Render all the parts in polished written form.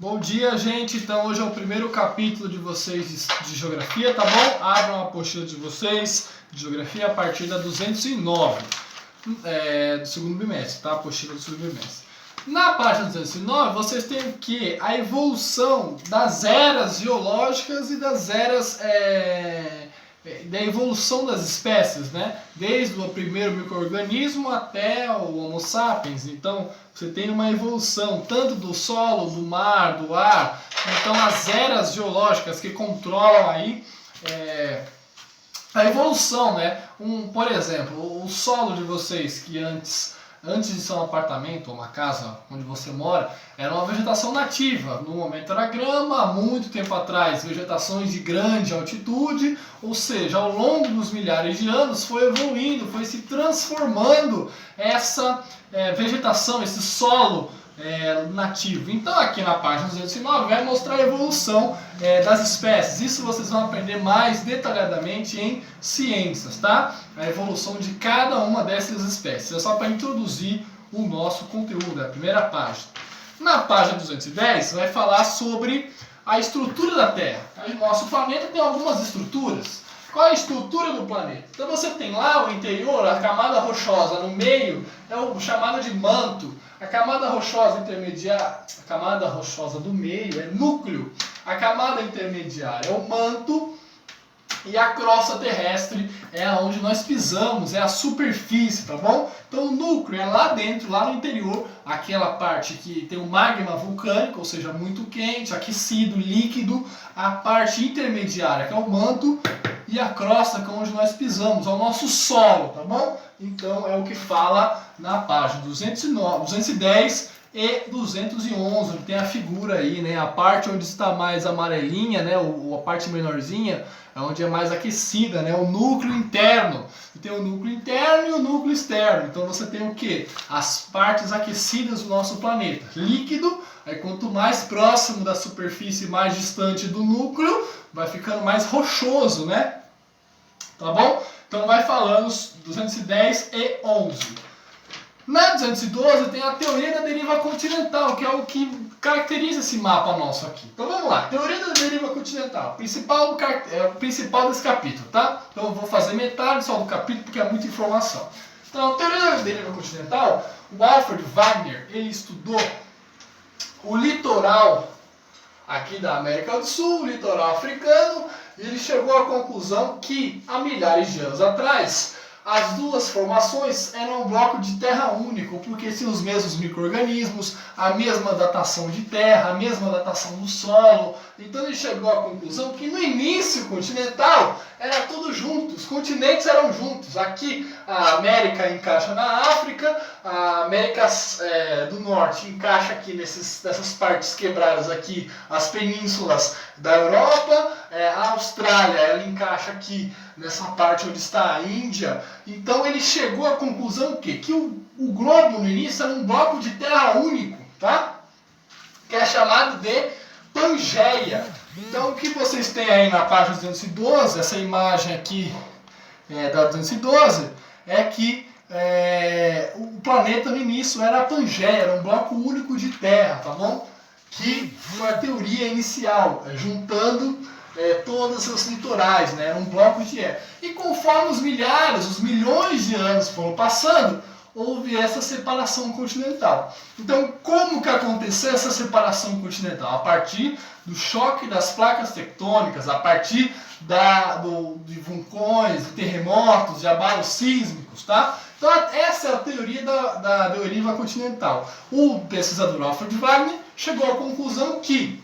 Bom dia, gente. Então hoje é o primeiro capítulo de vocês de geografia, tá bom? Abram a apostila de vocês de geografia a partir da 209 do segundo bimestre, tá? A apostila do segundo bimestre. Na página 209 vocês têm o que? A evolução das eras geológicas e das eras da evolução das espécies, né? Desde o primeiro micro-organismo até o Homo sapiens. Então você tem uma evolução tanto do solo, do mar, do ar. Então as eras geológicas que controlam aí a evolução, né? Por exemplo, o solo de vocês que antes de ser um apartamento ou uma casa onde você mora, era uma vegetação nativa. No momento era grama, há muito tempo atrás vegetações de grande altitude, ou seja, ao longo dos milhares de anos foi evoluindo, foi se transformando essa vegetação, esse solo nativo. Então aqui na página 209 vai mostrar a evolução das espécies. Isso vocês vão aprender mais detalhadamente em ciências, tá? A evolução de cada uma dessas espécies. É só para introduzir o nosso conteúdo, a primeira página. Na página 210 vai falar sobre a estrutura da Terra. O nosso planeta tem algumas estruturas. Qual é a estrutura do planeta? Então você tem lá o interior, a camada rochosa no meio, é o chamado de manto. A camada rochosa intermediária, a camada rochosa do meio é núcleo. A camada intermediária é o manto. E a crosta terrestre é onde nós pisamos, é a superfície, tá bom? Então o núcleo é lá dentro, lá no interior, aquela parte que tem o magma vulcânico, ou seja, muito quente, aquecido, líquido. A parte intermediária, que é o manto, e a crosta, que é onde nós pisamos, é o nosso solo, tá bom? Então é o que fala na página 209, 210 e 211, tem a figura aí, né? A parte onde está mais amarelinha, né? A parte menorzinha, é onde é mais aquecida, né? O núcleo interno. Tem o núcleo interno e o núcleo externo. Então você tem o que? As partes aquecidas do nosso planeta. Líquido, aí quanto mais próximo da superfície, mais distante do núcleo, vai ficando mais rochoso, né? Tá bom? Então vai falando 210 e 11. Na 212 tem a teoria da deriva continental, que é o que caracteriza esse mapa nosso aqui. Então vamos lá, teoria da deriva continental, o principal desse capítulo, tá? Então eu vou fazer metade só do capítulo porque é muita informação. Então a teoria da deriva continental, o Alfred Wegener, ele estudou o litoral aqui da América do Sul, o litoral africano, e ele chegou à conclusão que há milhares de anos atrás as duas formações eram um bloco de terra único, porque tinham os mesmos micro-organismos, a mesma datação de terra, a mesma datação do solo. Então ele chegou à conclusão que no início continental era tudo junto, os continentes eram juntos. Aqui a América encaixa na África, a América do Norte encaixa aqui nessas partes quebradas aqui, as penínsulas da Europa, a Austrália ela encaixa aqui nessa parte onde está a Índia. Então ele chegou à conclusão que o globo no início era um bloco de terra único, tá? Que é chamado de Pangeia. Então o que vocês têm aí na página 212, essa imagem aqui da 212, é que o planeta no início era a Pangeia, era um bloco único de terra, tá bom? Que foi a teoria inicial, juntando todos os litorais, né? Era um bloco de terra. E conforme os milhões de anos foram passando, houve essa separação continental. Então, como que aconteceu essa separação continental? A partir do choque das placas tectônicas, a partir de vulcões, de terremotos, de abalos sísmicos, tá? Então, essa é a teoria da deriva continental. O pesquisador Alfred Wegener chegou à conclusão que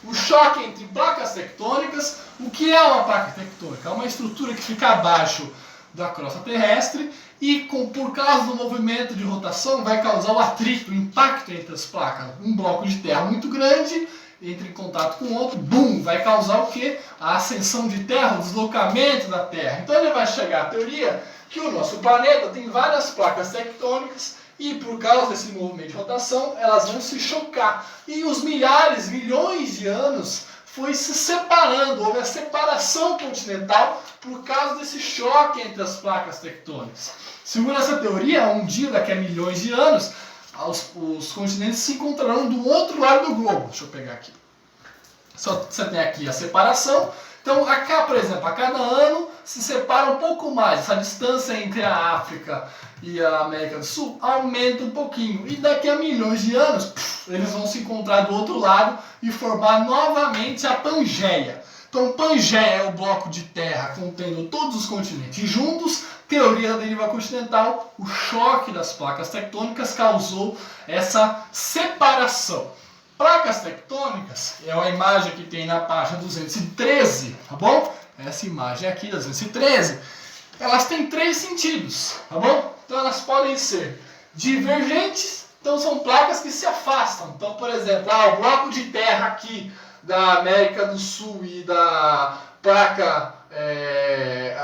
o choque entre placas tectônicas, o que é uma placa tectônica? É uma estrutura que fica abaixo da crosta terrestre e por causa do movimento de rotação vai causar o atrito, o impacto entre as placas. Um bloco de terra muito grande entra em contato com o outro, bum, vai causar o que? A ascensão de terra, o deslocamento da Terra. Então ele vai chegar à teoria que o nosso planeta tem várias placas tectônicas e por causa desse movimento de rotação elas vão se chocar. E os milhões de anos foi se separando, houve a separação continental por causa desse choque entre as placas tectônicas. Segundo essa teoria, um dia, daqui a milhões de anos, os continentes se encontrarão do outro lado do globo. Deixa eu pegar aqui. Só você tem aqui a separação. Então, por exemplo, a cada ano se separa um pouco mais. Essa distância entre a África e a América do Sul aumenta um pouquinho. E daqui a milhões de anos, eles vão se encontrar do outro lado e formar novamente a Pangeia. Então, Pangeia é o bloco de terra contendo todos os continentes juntos. Teoria da deriva continental, o choque das placas tectônicas causou essa separação. Placas tectônicas é a imagem que tem na página 213, tá bom? Essa imagem aqui, 213, elas têm 3 sentidos, tá bom? Então elas podem ser divergentes, então são placas que se afastam. Então, por exemplo, o bloco de terra aqui da América do Sul e da placa,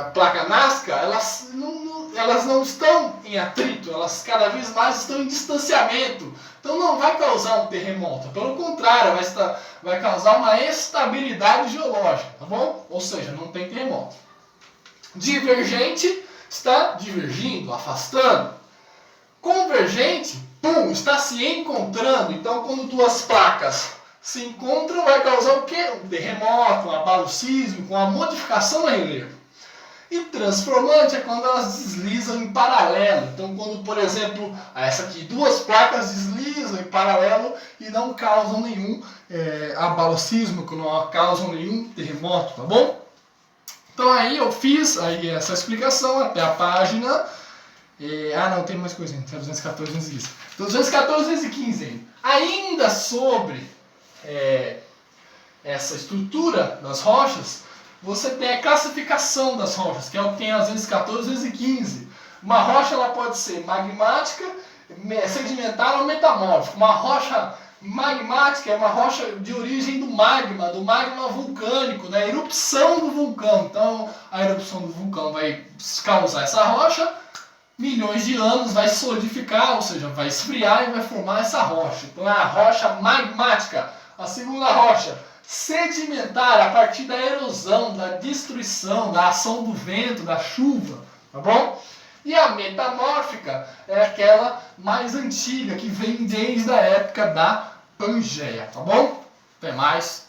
a placa Nazca, elas não estão em atrito, elas cada vez mais estão em distanciamento. Então não vai causar um terremoto, pelo contrário, vai causar uma estabilidade geológica, tá bom? Ou seja, não tem terremoto. Divergente está divergindo, afastando. Convergente, está se encontrando. Então quando duas placas se encontram, vai causar o quê? Um terremoto, um abalo sísmico, uma modificação no relevo. E transformante é quando elas deslizam em paralelo. Então, quando, por exemplo, essa aqui, duas placas deslizam em paralelo e não causam nenhum abalo sísmico, não causam nenhum terremoto, tá bom? Então aí eu fiz essa explicação até a página... não, tem mais coisa, tem 214, 215. Então, 214, 215 ainda sobre essa estrutura das rochas, você tem a classificação das rochas, que é o que tem as 214 e 215. Uma rocha ela pode ser magmática, sedimentar ou metamórfica. Uma rocha magmática é uma rocha de origem do magma vulcânico, da erupção do vulcão. Então, a erupção do vulcão vai causar essa rocha, milhões de anos vai solidificar, ou seja, vai esfriar e vai formar essa rocha. Então, é a rocha magmática. A segunda rocha, sedimentar, a partir da erosão, da destruição, da ação do vento, da chuva, tá bom? E a metamórfica é aquela mais antiga, que vem desde a época da Pangeia, tá bom? Até mais.